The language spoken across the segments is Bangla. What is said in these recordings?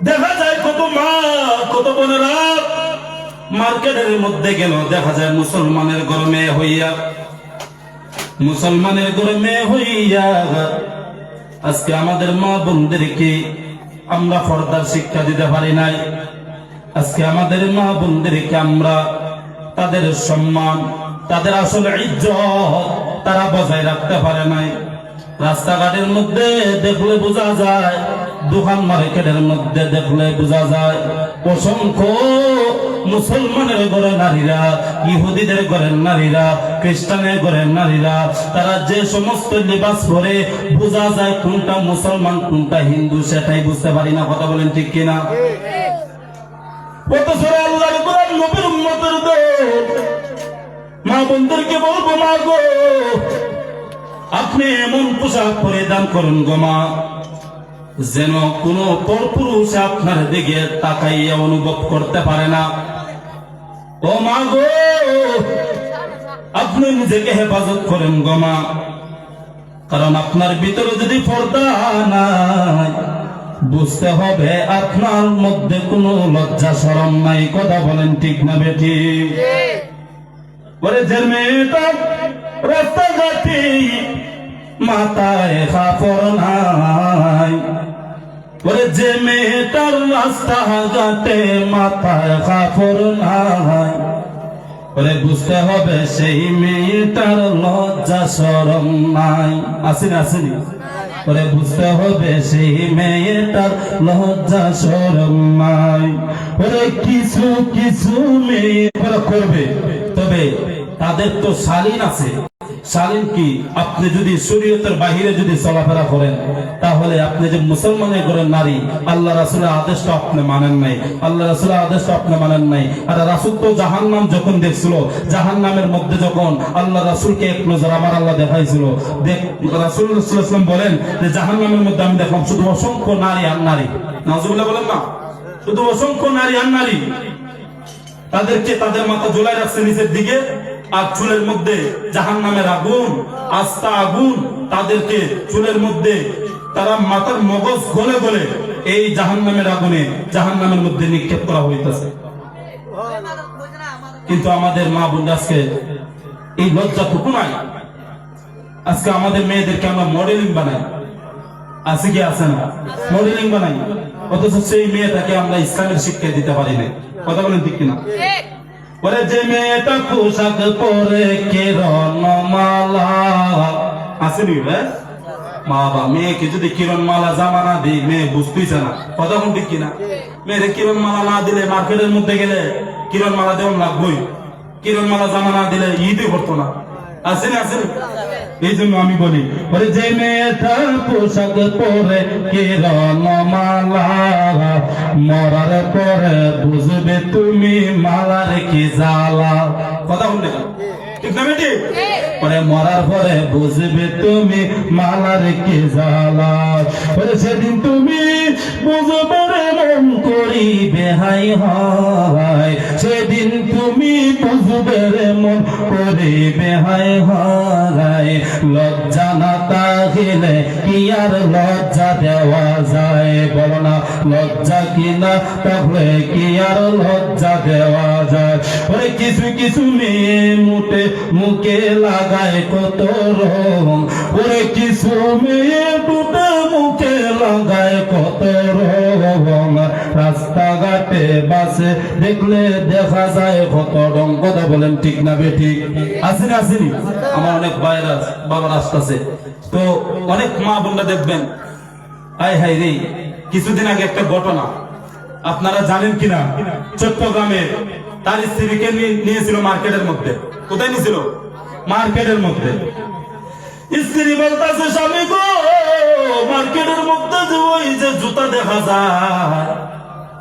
দেখা যায় কত মা কত বোনেরা মার্কেটের মধ্যে গেল, দেখা যায় মুসলমানের ঘরে মেয়ে হইয়া, মুসলমানের ঘরে মেয়ে হইয়া আজকে আমাদের মা বোনদেরকে আমরা পর্দার শিক্ষা দিতে পারি নাই। আজকে আমাদের মা বোনদেরকে আমরা তাদের সম্মান, তাদের আসলে ইজ্জত তারা বজায় রাখতে পারে নাই। রাস্তাঘাটের মধ্যে দেখলে বোঝা যায়, দোকান মার্কেটের মধ্যে দেখলে বোঝা যায়, অসংখ্য মুসলমানের ঘরের নারীরা, ইহুদিদের ঘরের নারীরা, খ্রিস্টানের ঘরের নারীরা, তারা যে সমস্ত লিবাস পরে বোঝা যায় কোনটা মুসলমান কোনটা হিন্দু সেটাই বুঝতে পারি না। কথা বলেন ঠিক কিনা? অথচ আল্লাহর কোরআন নবীর উম্মতের দল মা বোনদেরকে বলবো, মা গো আপনি এমন পোশাক পরিধান করুন গো মা, যেন কোন পরপুরুষ আপনার দিকে তাকাইয়া অনুভব করতে পারে না। ও মা গো আপনি নিজেকে হেফাজত করেন গো মা, কারণ আপনার ভিতরে যদি পর্দা নাই বুঝতে হবে আপনার মধ্যে কোনো লজ্জা শরম নাই। কথা বলেন ঠিক না বেটি? ওরে যে মেয়েটা রাস্তাঘাটে মাথায় কাপড় নাই, ওরে যে মেয়েটার রাস্তাঘাটে মাথায় কাপড় নাই, ওরে বুঝতে হবে সেই মেয়েটার লজ্জা শরম নাই। আসেনি আসেনি? ওরে বুঝতে হবে সেই মেয়েটার লজ্জা শরম নাই। ওরে কিছু কিছু মেয়ে করবে, তবে তাদের তো শালীন আছে। শালীন কি? আপনি যদি শরীয়তের বাহিরে যদি চলাফেরা করেন তাহলে আপনি যে মুসলমানের ঘরের নারী, আল্লাহ রাসূলের আদেশটা আপনি মানেন নাই, আল্লাহ রাসূলের আদেশটা আপনি মানেন নাই। আর রাসূল তো জাহান্নাম যখন দেখছিল, জাহান্নামের মধ্যে যখন আল্লাহ রাসূলকে এক নজর আমার আল্লাহ দেখাইছিল, রাসূলুল্লাহ সাল্লাল্লাহু আলাইহি ওয়াসাল্লাম বলেন যে জাহান্নামের মধ্যে আমি দেখলাম শুধু অসংখ্য নারী আর নারী। নাউজুবিল্লাহ বলেন না? শুধু অসংখ্য নারী আর নারী, তাদেরকে তাদের মাথা ঝুলাই রাখছে নিচের দিকে, আর চুলের মধ্যে জাহান্নামের আগুন, আস্তা আগুন, তাদেরকে চুলের মধ্যে তারা মাথার মগজ গলে গলে এই জাহান্নামের আগুনে জাহান্নামের মধ্যে নিক্ষেপ করা হইতেছে। কিন্তু আমাদের মা বোন আজকে এই লজ্জাটুকু নাই। আজকে আমাদের মেয়েদেরকে আমরা মডেলিং বানাই, আছে কি আছে না? মডেলিং বানাই, অথচ সেই মেয়েটাকে আমরা ইসলামের শিক্ষা দিতে পারি না। কথা বলেন ঠিক কিনা? ওরে যে মেয়েটা পোশাক পরে কিরণমালা, আসেনি মা বাবা মেয়েকে যদি কিরণমালা জামা না দিই মেয়ে বুঝতেইছে না। কথা বলেন ঠিক কিনা? মেয়েরে কিরণমালা না দিলে মার্কেটের মধ্যে গেলে কিরণমালা দেওয়া লাগবেই, কিরণমালা জামা না দিলে ঈদই করতো না। আসেনি আসেনি? এই জন্য আমি বলি, ওরে যে মেয়েটা পোশাক পরে কিরণমালা, মরার পরে বুঝবে তুমি মালার কি জ্বালা। কথা বললে ঠিক না বেটি? পরে মরার পরে বুঝবে তুমি মালার কি জ্বালা। পরে সেদিন তুমি বুঝবে মন করিবে হাই হায়, সেদিন তুমি বুঝবে মন করিবে হাই হায়। লজ্জা না থাকিলে কি আর লজ্জা দেওয়া যায়? বলো না, লজ্জা কি না থাকলে কি আর লজ্জা দেওয়া যায়? ওরে কিছু কিছু মেয়ে মুখে লাগায় কত রং, ওরে কিছু মেয়ে মুখে লাগায় কত রং, রাস্তাঘাটে বাসে দেখলে দেখা যায় কত রং। কথা বলেন ঠিক না বেটি? আসেনি আসেনি? আমার অনেক ভাইরা বাবার আসতেছে, তো অনেক মা বোনরা দেখবেন, আয় হাই রে, কিছুদিন আগে একটা ঘটনা আপনারা জানেন কিনা, চট্টগ্রামে তার স্ত্রীকে নিয়েছিল মার্কেটের মধ্যে। কোথায় নিয়েছিল? মার্কেটের মধ্যে। স্ত্রী বলতেছে, স্বামী গো মার্কেটের মধ্যে যে ওই যে জুতা দেখা যায়,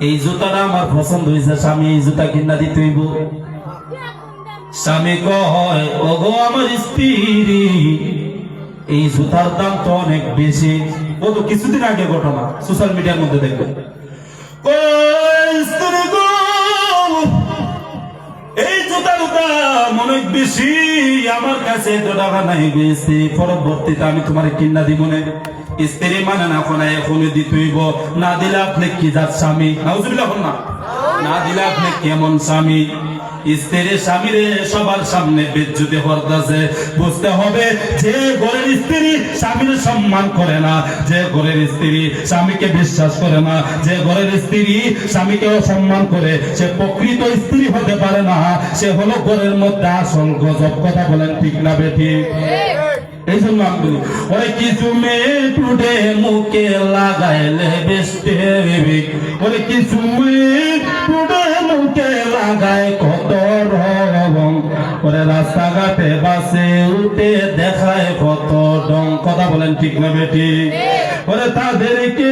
এই জুতাটা আমার পছন্দ হয়েছে, স্বামী এই জুতা কিনা দিতে হইব। স্বামী কয়, ওগো আমার স্ত্রী এই জুতার দাম তো অনেক বেশি। ও তো কিছুদিন আগে ঘটনা, সোশ্যাল মিডিয়ার মধ্যে দেখবেন। স্ত্রী গো এই জুতার দাম অনেক বেশি, আমার কাছে এত টাকা নাই বেশি, পরবর্তীতে আমি তোমার কিনা দিব না। স্ত্রী মানে না কোন এখনই দিতেইব, না দিলে আপনি কি জাত স্বামী? নাউজুবিল্লাহ না, না দিলে আপনি কেমন স্বামী? স্ত্রী স্বামীরে সবার সামনে বেজ্জতি করতেছে। বুঝতে হবে যে ঘরের স্ত্রী স্বামীর সম্মান করে না, যে ঘরের স্ত্রী স্বামীকে বিশ্বাস করে না, যে ঘরের স্ত্রী স্বামীকে অসম্মান করে, সে প্রকৃত স্ত্রী হতে পারে না। সে হলো ঘরের মধ্যে আসল গজব। কথা বলেন ঠিক না বেঠিক? এই জন্য আমি বলি, ওই কিছু মেয়ে টুডে মুখে লাগাইলে বেস্টে, ওই কিছু মেয়ে টুডে মুখে লাগায় কত রং, ওরে রাস্তাঘাটে বাসে উঠে দেখায় কত ডং। কথা বলেন ঠিক না বেটি? ওরে তাদেরকে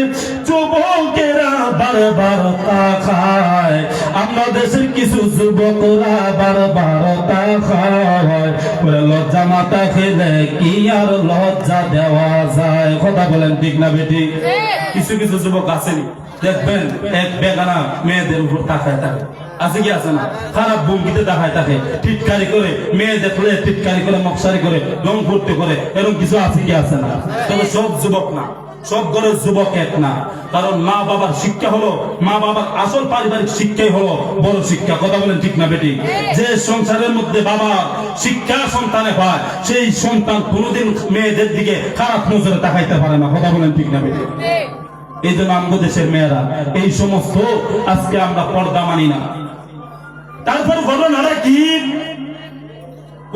যুবকেরা বারবার তাকায়, আমরা দেশের কিছু যুবকরা বারবার তাকায়। ওরে লজ্জা মাথা খেলে কি আর লজ্জা দেওয়া যায়? কথা বলেন ঠিক না বেটি? কিছু কিছু যুবক আছেনি, দেখবেন এক বেগানা মেয়েদের উপর তাকায় থাকে, আছে কি আছে না? খারাপ ভঙ্গিতে দেখায় থাকে, টিটকারি করে, মেয়ে দেখলে টিটকারি করে, মকসারি করে, রং ফুর্তি করে, এরকম কিছু আছে কি আছে না? তবে সব যুবক না, সব ঘরের যুবক এক না। কারণ মা বাবার শিক্ষা হলো, মা বাবার আসল পারিবারিক শিক্ষাই হলো বড় শিক্ষা। কথা বলেন ঠিক না বেটি? যে সংসারের মধ্যে বাবা শিক্ষা সন্তানে পায়, সেই সন্তান কোনোদিন মেয়েদের দিকে খারাপ নজরে তাকাইতে পারে না। কথা বলেন ঠিক না বেটি? এই জন্য আমাদের দেশের মেয়েরা এই সমস্ত, আজকে আমরা পর্দা মানি না। তারপর ঘটনাটা কি?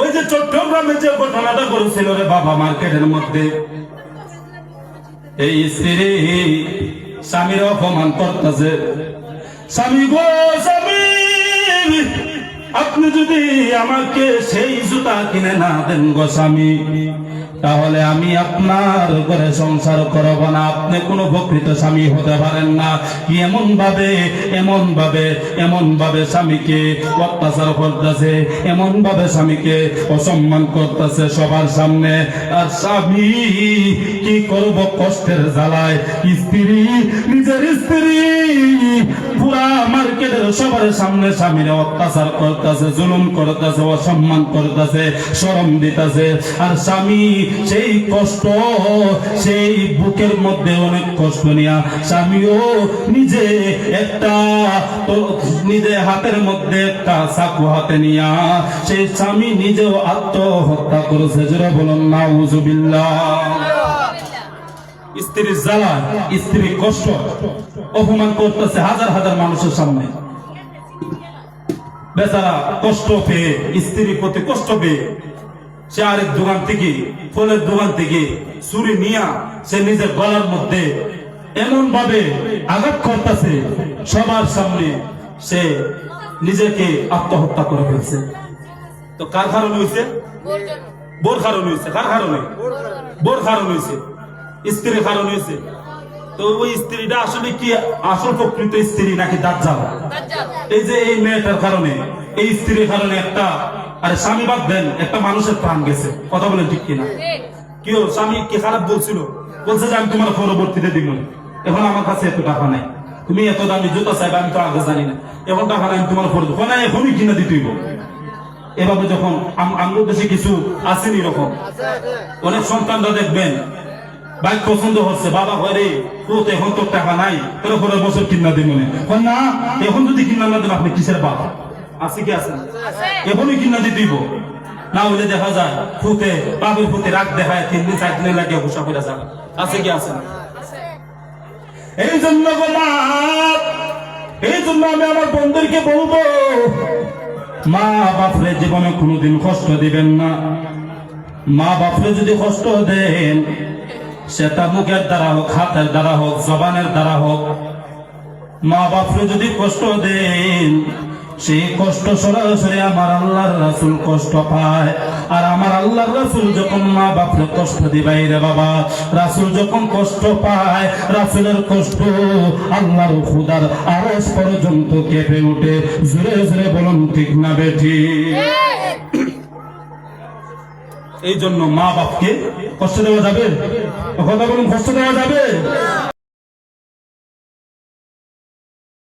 ওই যে চট্টগ্রামে যে ঘটনাটা করেছিল রে বাবা, মার্কেটের মধ্যে এই স্ত্রী স্বামীর অপমান করতেছে। স্বামী গো স্বামী, আপনি যদি আমাকে সেই জুতা কিনে না দেন গো স্বামী, তাহলে আমি আপনার ঘরে সংসার করব না। আপনি কোনো প্রকৃত স্বামী হতে পারেন না। এমন ভাবে স্বামীকে অত্যাচার করতেছে, এমন ভাবে স্বামীকে অসম্মান করতেছে সবার সামনে। আর স্বামী কি করব কষ্টের জ্বালায়, স্ত্রী নিজের স্ত্রী পুরা মার্কেটের সবার সামনে স্বামীর অত্যাচার করতেছে, জুলুম করতেছে, অসম্মান করতেছে, শরম দিতেছে। আর স্বামী সেই কষ্ট, সেই বুকের মধ্যে অনেক কষ্ট নিয়া স্বামীও নিজে একটা, নিজে হাতের মধ্যে একটা চাকু হাতে নিয়া সেই স্বামী নিজেও আত্মহত্যা করেছে। যারা বলুন নাউজুবিল্লাহ। স্ত্রীর জ্বালা, স্ত্রীর কষ্ট, অপমান করতেছে হাজার হাজার মানুষের সামনে। বেচারা কষ্ট পেয়ে, স্ত্রীর প্রতি কষ্ট পেয়ে, সে আরেক দোকান থেকে, ফলের দোকান থেকে ছুরি নিয়া সে নিজের গলার মধ্যে এমন ভাবে আঘাত করতেছে সবার সামনে, সে নিজেকে আত্মহত্যা করে ফেলছে। তো কার কারণে হয়েছে? বোর কারণে হয়েছে। কার কারণে? বোর কারণে হয়েছে, স্ত্রীর কারণে হয়েছে। তো ওই স্ত্রীটা আসলে কি আসল প্রকৃত স্ত্রী নাকি দাজ্জাল? এই যে এই মেয়েটার কারণে, এই স্ত্রীর কারণে একটা, আরে স্বামী বাদ দেন, একটা মানুষের প্রাণ গেছে। কথা বলেন ঠিক কিনা? কি হলো? স্বামী কি খারাপ বলছিল? বলছে যে আমি তোমার পরবর্তীতে দিব, এখন আমার কাছে এত টাকা নাই, তুমি এত দামি জুতা চাইবে, আমি তো আগে জানি না, এখন টাকা নাই, আমি তোমার পরবর্তী না, এখনই কিনা দিতেইব। এভাবে যখন আমাদের দেশে কিছু আসেনি এরকম, অনেক সন্তানরা দেখবেন বাইক পছন্দ হচ্ছে, বাবা ঘরে পুত এখন তোর টাকা নাই, তোর পরের বছর কিনা দিব না, এখন যদি কিনা না দেন আপনি কিসের বাবা? আছে কি আছে? এখনই কিনা দিতেইব, না হলে দেখা যায় ফুতে বাবুর ফুতে রাগ দেখায় 3 দিন 4 দিন লাগিয়ে ঘুষা ফেরা যায়। আছে কি আছে? এই জন্য আমি আমার বন্ধুদেরকে বলবো, মা বাপরে জীবনে কোনোদিন কষ্ট দিবেন না। মা বাপরে যদি কষ্ট দেন, সেটা মুখের দ্বারা হোক, হাতের দ্বারা হোক, জবানের দ্বারা হোক, মা বাপরে যদি কষ্ট দেন, সেই কষ্ট সরাসরি আমার আল্লাহর রাসূল কষ্ট পায়। আর আমার আল্লাহর রাসূল যখন মা বাপরে কষ্ট দিবাই রে বাবা, রাসূল যখন কষ্ট পায়, রাসূলের কষ্ট আল্লাহর খুদার আরশ পর্যন্ত কেঁপে ওঠে। জোরে জোরে বলুন ঠিক না বেঠি? এই জন্য মা বাপকে কষ্ট দেওয়া যাবে? কথা বলুন, কষ্ট দেওয়া যাবে?